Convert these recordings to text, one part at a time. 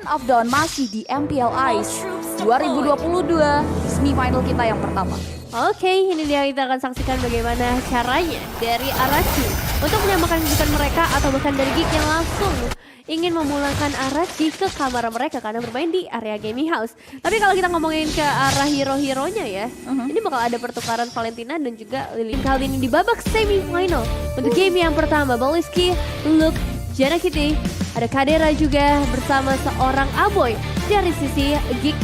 Queen of Dawn masih di MPL Ice 2022 semifinal kita yang pertama. Oke, ini dia kita akan saksikan bagaimana caranya dari Arashi untuk menyamakan kejutan mereka atau bahkan dari Geek yang langsung ingin memulangkan Arashi ke kamar mereka karena bermain di area gaming house. Tapi kalau kita ngomongin ke arah hero-heronya ya, ini bakal ada pertukaran Valentina dan juga Lily. Kali ini di babak semifinal untuk game yang pertama, Balisky, Luke, Janna Kitty, ada Kadera juga bersama seorang Aboy dari sisi Geek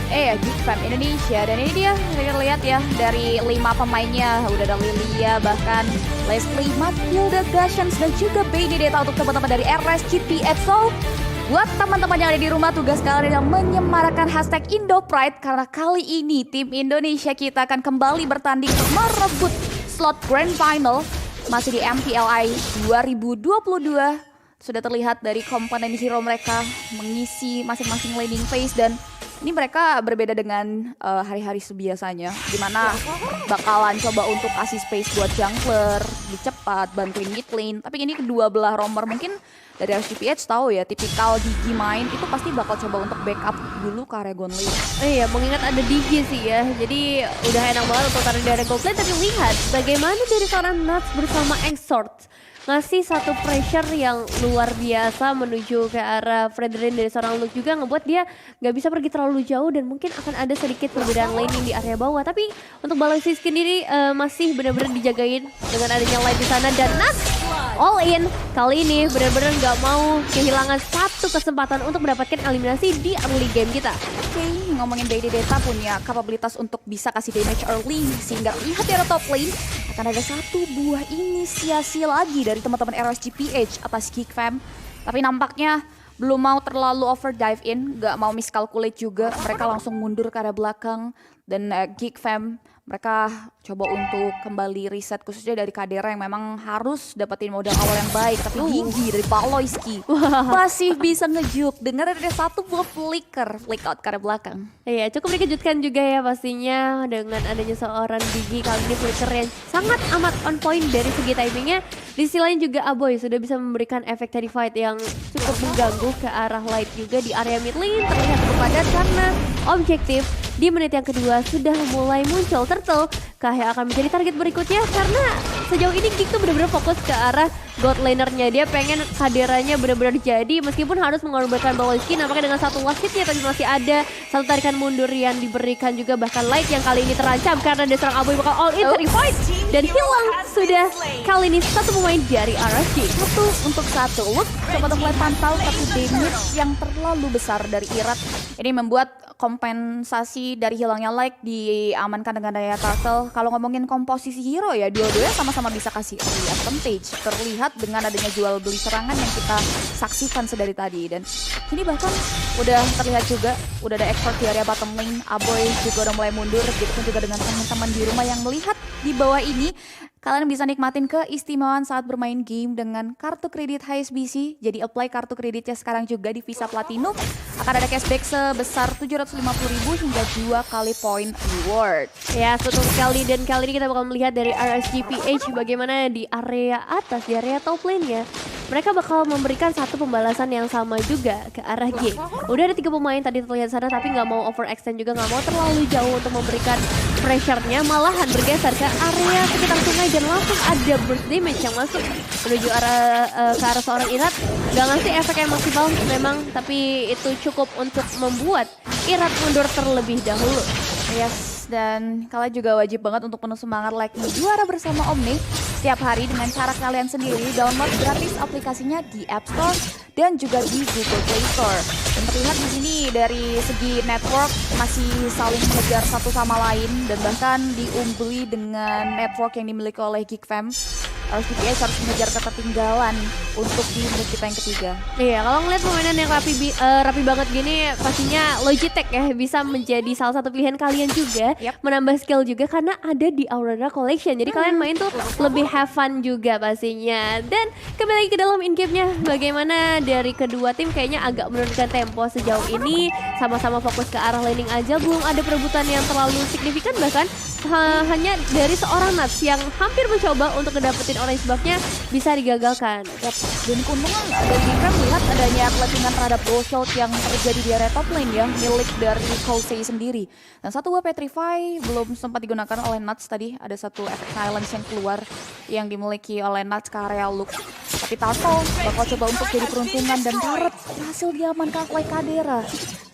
Geek Fam Indonesia. Dan ini dia, kita lihat ya, dari 5 pemainnya udah ada Lilia, bahkan Leslie, Matilda, Gashans, dan juga Benedetta untuk teman-teman dari RSGPH. So, buat teman-teman yang ada di rumah, tugas kalian adalah menyemarakan hashtag IndoPride karena kali ini tim Indonesia kita akan kembali bertanding untuk merebut slot Grand Final masih di MPLI 2022. Sudah terlihat dari komponen hero mereka mengisi masing-masing laning phase, dan ini mereka berbeda dengan hari-hari sebiasanya, dimana bakalan coba untuk kasih space buat jungler, cepat, bantuin mid lane. Tapi ini kedua belah roamer mungkin dari RSGPH tahu ya, tipikal Digi main itu pasti bakal coba untuk backup dulu ke area Gon lane. Iya, mengingat ada Digi sih ya, jadi udah enak banget untuk taruh di area gold lane. Tapi lihat bagaimana dari seorang Nuts bersama Exort ngasih satu pressure yang luar biasa menuju ke arah Fredrin dari seorang Luke juga ngebuat dia nggak bisa pergi terlalu jauh dan mungkin akan ada sedikit perbedaan laning di area bawah. Tapi untuk Balisky sendiri masih benar-benar dijagain dengan adanya light di sana, dan Nuts all in kali ini benar-benar nggak mau kehilangan satu kesempatan untuk mendapatkan eliminasi di early game kita. Oke, ngomongin Benedetta punya kapabilitas untuk bisa kasih damage early, sehingga lihat di area top lane akan ada satu buah inisiasi lagi dari teman-teman RSGPH atas Geek Fam. Tapi nampaknya belum mau terlalu over dive in, gak mau miscalculate juga. Mereka langsung mundur ke arah belakang, dan Geek Fam mereka coba untuk kembali reset, khususnya dari Kadera yang memang harus dapetin modal awal yang baik. Tapi gigi dari Balisky masih bisa ngejuk dengan ada satu buah flick out ke arah belakang. Iya, cukup dikejutkan juga ya pastinya dengan adanya seorang Digi kali ini flicker yang sangat amat on point dari segi timingnya. Di sisi lain juga Aboy sudah bisa memberikan efek terrified yang cukup mengganggu ke arah light juga di area mid lane. Terlihat cukup padat karena objektif di menit yang kedua sudah mulai muncul. Turtle kah yang akan menjadi target berikutnya, karena sejauh ini Geek tuh benar-benar fokus ke arah god lanernya. Dia pengen Kaderanya benar-benar jadi meskipun harus mengorbankan Balisky. Nampaknya dengan satu last hitnya tapi masih ada satu tarikan mundur yang diberikan juga, bahkan light yang kali ini terancam karena ada seorang Aboy bakal all in terrified dan hilang sudah kali ini satu pemain dari RSG. Satu untuk satu. Look, coba untuk mulai pantau, tapi damage yang terlalu besar dari Irat ini membuat kompensasi dari hilangnya like diamankan dengan daya Turtle. Kalau ngomongin komposisi hero ya, dua-duanya sama-sama bisa kasih early advantage. Terlihat dengan adanya jual beli serangan yang kita saksikan sedari tadi, dan ini bahkan udah terlihat juga udah ada expert di area bottom lane. Aboy juga udah mulai mundur, gitu juga dengan teman-teman di rumah yang melihat di bawah ini. Kalian bisa nikmatin keistimewaan saat bermain game dengan kartu kredit HSBC. Jadi apply kartu kreditnya sekarang juga di Visa Platinum. Akan ada cashback sebesar 750.000 hingga 2 kali poin reward. Ya, betul sekali, dan kali ini kita bakal melihat dari RSGPH bagaimana di area atas, di area top lane ya. Mereka bakal memberikan satu pembalasan yang sama juga ke arah G. Udah ada 3 pemain tadi terlihat sana, tapi nggak mau overextend juga, nggak mau terlalu jauh untuk memberikan pressure-nya, malahan bergeser ke area sekitar sungai dan langsung ada burst damage yang masuk menuju ke arah seorang Irat. Gak ngasih efek yang maksimal memang, tapi itu cukup untuk membuat Irat mundur terlebih dahulu. Yes, dan kalian juga wajib banget untuk penuh semangat like juara bersama Omni setiap hari dengan cara kalian sendiri. Download gratis aplikasinya di App Store dan juga di Google Play Store. Dan terlihat di sini dari segi network masih saling mengejar satu sama lain, dan bahkan diungguli dengan network yang dimiliki oleh Geek Fam. RSGPH harus mengejar ketertinggalan untuk di menit kita yang ketiga. Iya, kalau ngeliat permainan yang rapi banget gini, pastinya Logitech ya bisa menjadi salah satu pilihan kalian juga. Menambah skill juga karena ada di Aurora Collection. Jadi kalian main tuh lebih have fun juga pastinya. Dan kembali ke dalam in-game-nya, bagaimana dari kedua tim kayaknya agak menurunkan tempo sejauh ini. Sama-sama fokus ke arah laning aja, belum ada perebutan yang terlalu signifikan, bahkan hanya dari seorang Nuts yang hampir mencoba untuk ngedapetin oleh sebabnya bisa digagalkan. Yap, dan keuntungan dari Geekfam melihat adanya kelentingan terhadap goal shot yang terjadi di area top lane ya, milik dari Kosei sendiri. Dan satu buah Petrify belum sempat digunakan oleh Nuts tadi, ada satu efek silence yang keluar yang dimiliki oleh Nuts ke area Luke. Tapi Turtle bakal coba untuk jadi peruntungan dan turret berhasil diamankan oleh Kadera.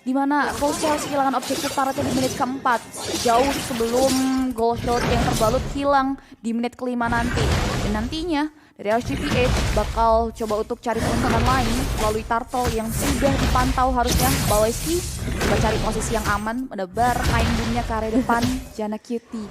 Di mana Kosei harus kehilangan objektif turretnya di menit keempat, jauh sebelum goal shot yang terbalut hilang di menit kelima nanti. Dan nantinya dari RSGPH bakal coba untuk cari peruntungan lain melalui Turtle yang sudah dipantau harusnya. Baleski coba cari posisi yang aman, menebar kain bunyinya ke area depan. Jana Cutie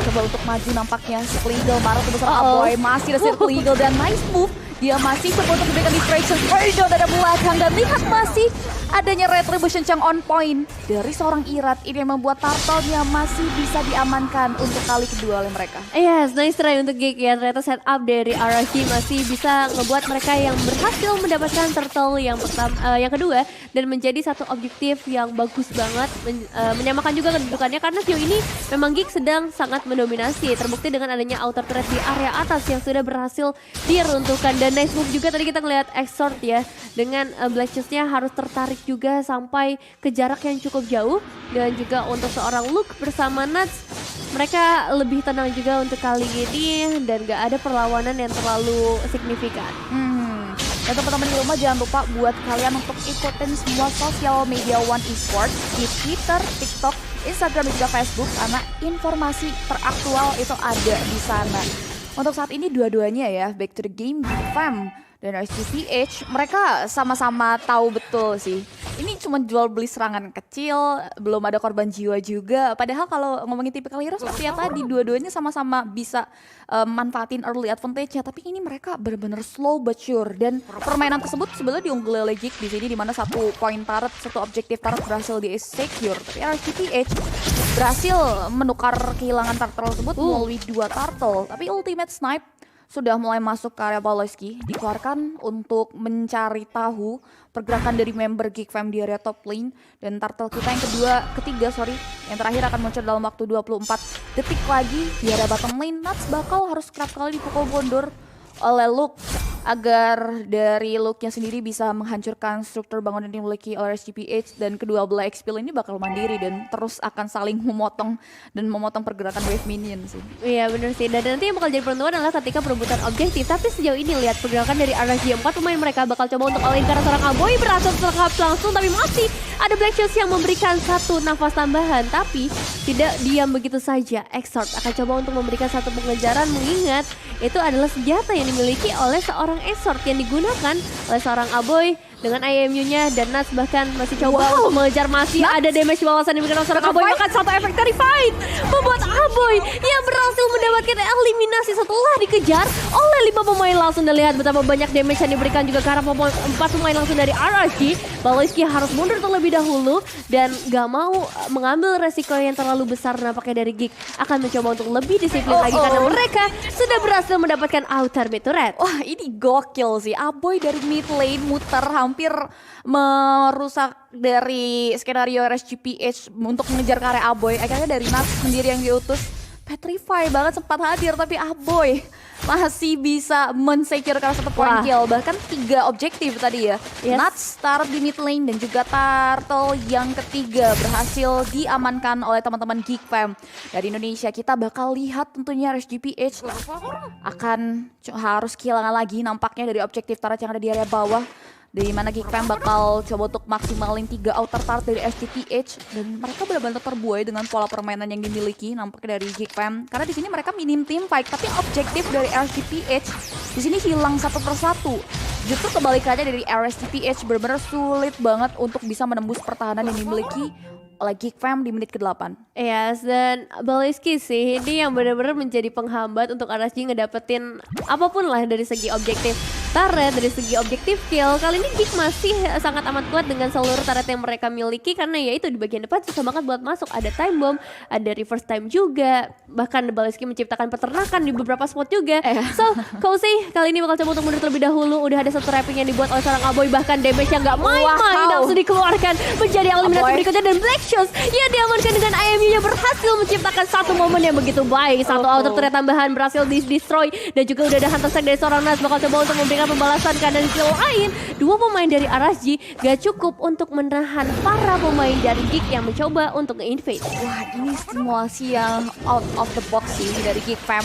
coba untuk maju nampaknya. Circle marah sebesar Aboy, masih ada Circle Eagle dan nice move. Dia masih coba untuk memberikan distraction Virgil dari belakang dan lihat masih adanya retribution yang on point dari seorang Irat ini yang membuat Turtle-nya masih bisa diamankan untuk kali kedua oleh mereka. Yes, nice try untuk Geek ya. Ternyata setup dari RRQ masih bisa ngebuat mereka yang berhasil mendapatkan turtle yang yang kedua dan menjadi satu objektif yang bagus banget, menyamakan juga kedudukannya karena sejauh ini memang Geek sedang sangat mendominasi. Terbukti dengan adanya outer turret di area atas yang sudah berhasil diruntuhkan dan nice move juga tadi kita ngeliat Exort ya dengan Black Chest-nya harus tertarik juga sampai ke jarak yang cukup jauh dan juga untuk seorang Luke bersama Nuts mereka lebih tenang juga untuk kali ini dan gak ada perlawanan yang terlalu signifikan. Dan teman-teman di rumah jangan lupa buat kalian untuk ikutin semua sosial media One Esports di Twitter, TikTok, Instagram dan juga Facebook karena informasi teraktual itu ada di sana. Untuk saat ini dua-duanya ya, back to the game, Geekfam dan RSGPH, mereka sama-sama tahu betul sih. Ini cuma jual beli serangan kecil, belum ada korban jiwa juga. Padahal kalau ngomongin tipikal hero seperti yang tadi, dua-duanya sama-sama bisa manfaatin early advantage-nya. Tapi ini mereka benar-benar slow but sure. Dan permainan tersebut sebenarnya diungguli oleh Geek di sini, di mana satu poin turret, satu objektif turret berhasil di-secure. Tapi RSGPH berhasil menukar kehilangan turtle tersebut melalui dua turtle. Tapi ultimate snipe sudah mulai masuk ke area Baloski, dikeluarkan untuk mencari tahu pergerakan dari member Geekfam di area top lane. Dan turtle kita yang yang terakhir akan muncul dalam waktu 24 detik lagi di area bottom lane. Nuts bakal harus kerap kali dipukul mundur oleh Luke agar dari Luke-nya sendiri bisa menghancurkan struktur bangunan yang dimiliki oleh RSGPH, dan kedua belah XP ini bakal mandiri dan terus akan saling memotong pergerakan wave minion sih. Iya benar sih, dan nanti yang bakal jadi peruntungan adalah ketika perebutan objektif. Tapi sejauh ini lihat pergerakan dari RSG 4 pemain mereka bakal coba untuk all-in karena seorang Aboy berhasil terkap langsung, tapi masih ada Black Shoes yang memberikan satu nafas tambahan. Tapi tidak diam begitu saja, Exort akan coba untuk memberikan satu pengejaran mengingat itu adalah senjata yang dimiliki oleh seorang Exort yang digunakan oleh seorang Aboy dengan IMU-nya, dan Nuts bahkan masih coba untuk mengejar, masih ada damage bawasan yang diberikan oleh seorang Aboy, bahkan satu efek Terrified membuat Aboy yang berhasil mendapatkan eliminasi setelah dikejar oleh 5 pemain langsung. Dan lihat betapa banyak damage yang diberikan juga karena 4 pemain langsung dari RRQ. Baloski harus mundur terlebih dahulu dan gak mau mengambil resiko yang terlalu besar. Nampaknya dari Geek akan mencoba untuk lebih disiplin lagi karena mereka sudah berhasil mendapatkan outer mid turret. Wah, ini gokil sih. Aboy dari mid lane muter hampir merusak dari skenario RSGPH untuk mengejar ke area Aboy. Akhirnya dari Nuts sendiri yang diutus. Petrify banget sempat hadir, tapi Aboy masih bisa men-secure karena satu point kill. Bahkan 3 objektif tadi ya. Nuts taruh di mid lane dan juga Turtle yang ketiga berhasil diamankan oleh teman-teman Geekfam dari Indonesia. Kita bakal lihat tentunya RSGPH akan harus kehilangan lagi nampaknya dari objektif turret yang ada di area bawah, di mana Geekfam bakal coba untuk maksimalin 3 outer turret dari RSGPH, dan mereka benar-benar terbuai dengan pola permainan yang dimiliki nampaknya dari Geekfam. Karena di sini mereka minim team fight, tapi objektif dari RSGPH di sini hilang satu persatu. Justru kebalikannya dari RSGPH benar-benar sulit banget untuk bisa menembus pertahanan yang dimiliki oleh Geekfam di menit ke-8. Yes, dan Baloski sih ini yang benar-benar menjadi penghambat untuk RSG ngedapetin apapun lah dari segi objektif turret, dari segi objektif kill. Kali ini Geek masih sangat amat kuat dengan seluruh turret yang mereka miliki karena ya itu di bagian depan susah banget buat masuk. Ada time bomb, ada reverse time juga. Bahkan Baloski menciptakan peternakan di beberapa spot juga. So, Kosei kali ini bakal coba untuk mundur terlebih dahulu. Udah ada satu wrapping yang dibuat oleh seorang Aboy, bahkan damage yang gak main-main langsung dikeluarkan diamankan menjadi eliminasi Aboy. berikutnya, dan Black Shoes yang diamankan dengan IMU-nya berhasil menciptakan satu momen yang begitu baik. Satu auto turret tambahan berhasil di-destroy, dan juga udah ada hunter sack dari seorang Nas bakal coba untuk memberikan pembalasan kan. Dan di lain, dua pemain dari RSG gak cukup untuk menahan para pemain dari Geek yang mencoba untuk nge-invade. Wah, ini simulasi yang out of the box sih dari Geek Fam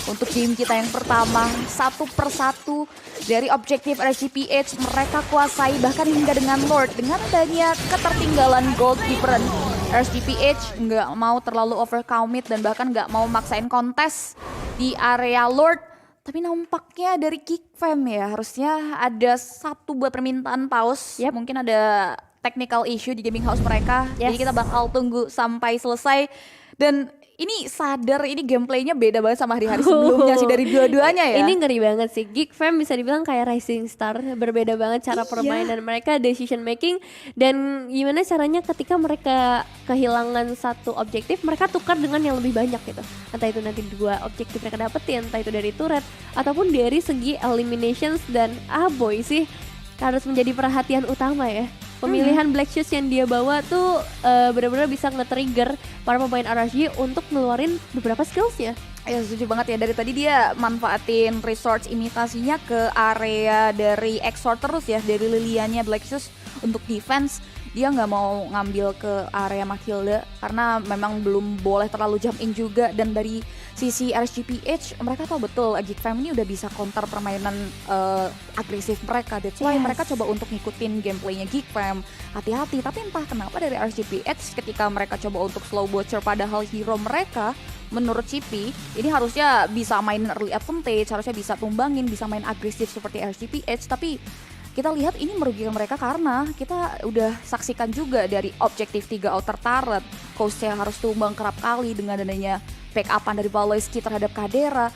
untuk game kita yang pertama. Satu persatu dari objektif RSGPH mereka kuasai, bahkan hingga dengan Lord. Dengan adanya ketertinggalan gold different, RSGPH nggak mau terlalu overcommit dan bahkan nggak mau maksain kontes di area Lord. Tapi nampaknya dari Geek Fam ya harusnya ada satu buat permintaan pause. Yep. Mungkin ada technical issue di gaming house mereka. Yes. Jadi kita bakal tunggu sampai selesai. Dan ini sadar ini gameplaynya beda banget sama hari-hari sebelumnya sih dari dua-duanya ya. Ini ngeri banget sih. Geek Fam bisa dibilang kayak Rising Star, berbeda banget cara permainan mereka, decision making, dan gimana caranya ketika mereka kehilangan satu objektif, mereka tukar dengan yang lebih banyak gitu. Entah itu nanti dua objektif mereka dapetin, entah itu dari turret ataupun dari segi eliminations. Dan boy sih harus menjadi perhatian utama ya. Pemilihan Black Shoes yang dia bawa tuh benar-benar bisa nge-trigger para pemain RSG untuk ngeluarin beberapa skillsnya. Ya setuju banget ya, dari tadi dia manfaatin resource imitasinya ke area dari Exort terus ya, dari Lilianya Black Shoes untuk defense. Dia nggak mau ngambil ke area Matilda karena memang belum boleh terlalu jump in juga. Dan dari sisi RSGPH mereka tahu betul Geek Fam ini udah bisa counter permainan agresif mereka. That's why mereka coba untuk ngikutin gameplaynya Geek Fam. Hati-hati, tapi entah kenapa dari RSGPH ketika mereka coba untuk slow butcher, padahal hero mereka menurut CP ini harusnya bisa main early advantage, harusnya bisa tumbangin, bisa main agresif seperti RSGPH. Tapi kita lihat ini merugikan mereka karena kita udah saksikan juga dari objektif 3 outer turret, Coastnya harus tumbang kerap kali dengan adanya backupan dari Valoisky terhadap Kadera,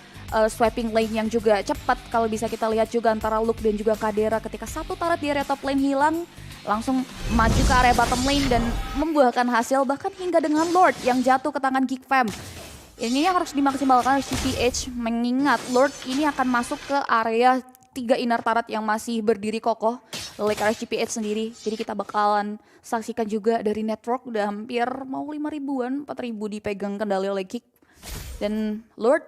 swapping lane yang juga cepat. Kalau bisa kita lihat juga antara Luke dan juga Kadera, ketika satu turret di area top lane hilang, langsung maju ke area bottom lane dan membuahkan hasil, bahkan hingga dengan Lord yang jatuh ke tangan Geek Fam. Ini yang harus dimaksimalkan CPH, mengingat Lord ini akan masuk ke area 3 inner turret yang masih berdiri kokoh oleh RSGPH sendiri. Jadi kita bakalan saksikan juga dari network udah hampir mau 5.000-an, 4.000 dipegang kendali oleh Geek. Dan Lord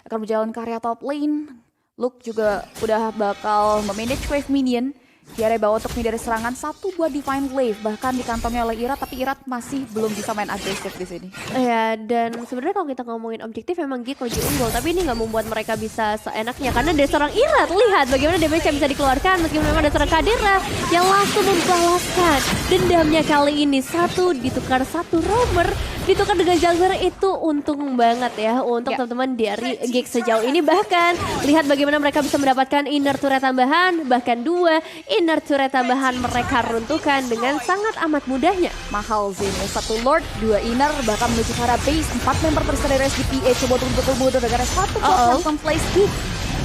akan berjalan ke area top lane. Luke juga udah bakal memanage wave minion di area bawah untuk menghindari serangan. Satu buat Divine Glaive bahkan dikantongi oleh Irat, tapi Irat masih belum bisa main agresif di sini. Ya, dan sebenarnya kalau kita ngomongin objektif memang Geek lagi unggul, tapi ini nggak membuat mereka bisa seenaknya karena dari seorang Irat, lihat bagaimana damage yang bisa dikeluarkan meskipun memang ada seorang Kadera yang langsung membalaskan dendamnya kali ini. Satu ditukar satu roamer, ditukar dengan jungler, itu untung banget ya untuk teman-teman dari Geek sejauh ini. Bahkan lihat bagaimana mereka bisa mendapatkan inner turret tambahan, bahkan 2 inner turret tambahan mereka runtuhkan dengan sangat amat mudahnya. Mahal Zin, 1 Lord, 2 inner, bahkan menuju ke arah base. 4 member terus dari RSGPH coba untuk mundur dengan 1 langsung place Geek.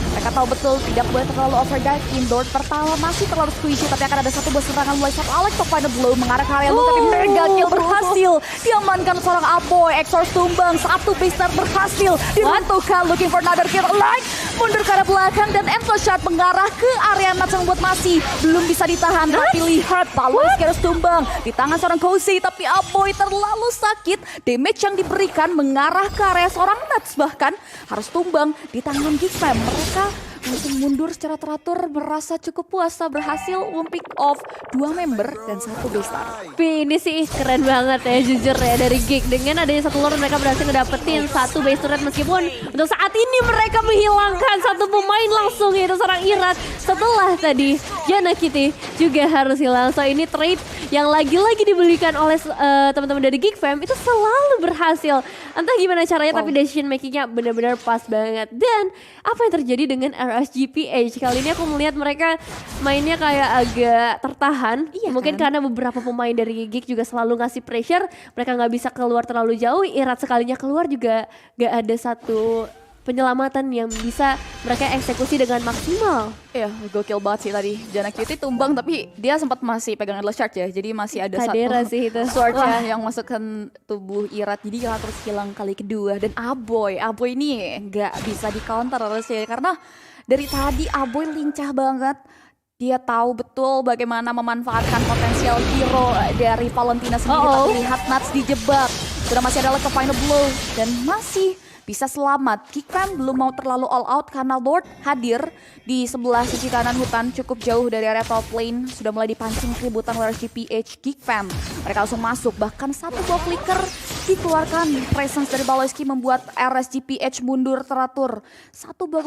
Mereka tahu betul tidak boleh terlalu overdive. Indoor pertama masih terlalu squishy, tapi akan ada satu buah serangan mulai saat Alex top final blow mengarah ke area Luke, tapi mega kill berhasil diamankan seorang Aboy. Exorcist tumbang, satu base start berhasil diruntuhkan. Looking for another kill, like mundur ke arah belakang dan endless shot mengarah ke area Nats yang buat masih belum bisa ditahan. Tapi lihat Valoisky harus tumbang di tangan seorang Cozy, tapi Aboy terlalu sakit. Damage yang diberikan mengarah ke area seorang Nats, bahkan harus tumbang di tangan Geek Fam. Mereka langsung mundur secara teratur, merasa cukup puasa, berhasil pick off 2 member dan 1 base star. Tapi ini sih keren banget ya jujur ya dari Geek. Dengan adanya satu Lord mereka berhasil ngedapetin 1 base turret, meskipun untuk saat ini mereka menghilangkan 1 pemain langsung, yaitu seorang Irat. Setelah tadi Janna Kitty juga harus hilang. So ini trade yang lagi-lagi dibelikan oleh teman-teman dari Geek Fam itu selalu berhasil. Entah gimana caranya tapi decision makingnya benar-benar pas banget. Dan apa yang terjadi dengan RSGPH kali ini, aku melihat mereka mainnya kayak agak tertahan. Mungkin karena beberapa pemain dari Geek juga selalu ngasih pressure, mereka nggak bisa keluar terlalu jauh. Irat sekalinya keluar juga gak ada satu penyelamatan yang bisa mereka eksekusi dengan maksimal. Iya, gokil banget sih tadi. Janna Kitty tumbang tapi dia sempat masih pegang endless shard ya. Jadi masih ada Kadera satu sih itu. sword ya yang masukkan tubuh Irat. Jadi Irat terus hilang kali kedua. Dan Aboy ini nggak bisa di counter harusnya karena dari tadi Aboy lincah banget. Dia tahu betul bagaimana memanfaatkan potensial hero dari Valentina sendiri. Tapi lihat Nuts dijebak. Sudah masih ada ke final blow. Dan masih bisa selamat. Geekfam belum mau terlalu all out karena Lord hadir di sebelah sisi kanan hutan cukup jauh dari area top lane. Sudah mulai dipancing keributan oleh RSGPH Geekfam. Mereka langsung masuk, bahkan satu buah flicker dikeluarkan. Presence dari Baloyski membuat RSGPH mundur teratur. Satu buah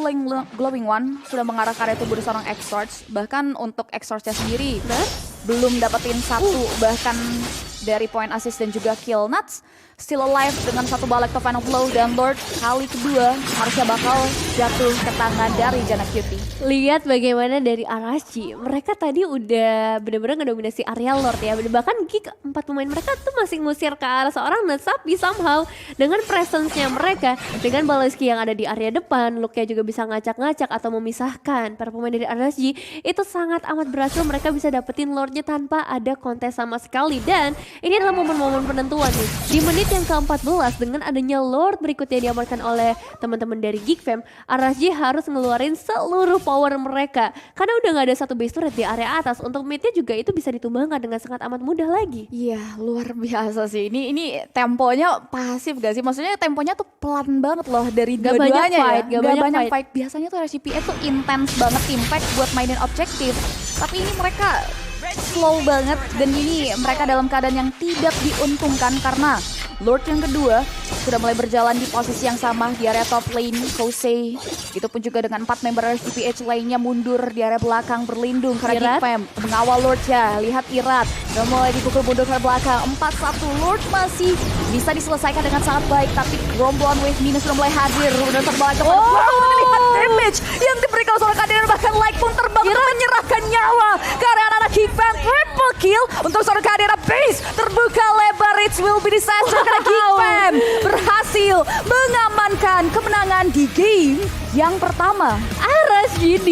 glowing one sudah mengarah ke area tubuh seorang Exorts. Bahkan untuk Exortsnya sendiri belum dapetin satu, bahkan dari point assist dan juga kill. Nuts still alive dengan satu balik ke final blow, dan Lord kali kedua harusnya bakal jatuh ke tangan dari Janna Cutie. Lihat bagaimana dari RSG, mereka tadi udah benar-benar ngedominasi area Lord ya. Bahkan Geek 4 pemain mereka tuh masih ngusir ke arah seorang Nuts, tapi somehow dengan presence-nya mereka, dengan Baloyski yang ada di area depan, Luke-nya juga bisa ngacak-ngacak atau memisahkan para pemain dari RSG, itu sangat amat berhasil. Mereka bisa dapetin Lord-nya tanpa ada kontes sama sekali. Dan ini adalah momen-momen penentuan nih. Di menit yang ke-14 dengan adanya Lord berikutnya diamankan oleh teman-teman dari Geekfam, RSG harus ngeluarin seluruh power mereka. Karena udah gak ada satu base turret di area atas, untuk midnya juga itu bisa ditumbangkan dengan sangat amat mudah lagi. Iya, luar biasa sih. Ini temponya pasif gak sih? Maksudnya temponya tuh pelan banget loh dari dua-duanya ya. Gak banyak fight. Biasanya tuh RSGPH tuh intens banget impact buat mainin objektif. Tapi ini mereka slow banget, dan ini mereka dalam keadaan yang tidak diuntungkan karena Lord yang kedua sudah mulai berjalan di posisi yang sama di area top lane. Kosei, itu pun juga dengan 4 member RSGPH lainnya mundur di area belakang berlindung karena Geekfam mengawal Lord ya. Lihat Irat sudah mulai dipukul mundur ke belakang. 4-1 Lord masih bisa diselesaikan dengan sangat baik, tapi gerombolan Wave Minus sudah mulai hadir. Udah terbalik ke belakang. Lihat damage yang diberikan seorang Kadena, bahkan Like pun terbang untuk menyerahkan nyawa ke area anak Geekfam. Triple kill untuk seorang Kadena. Base terbuka lebar. It will be disaster karena Geekfam berhasil mengamankan kemenangan di game yang pertama. RSG di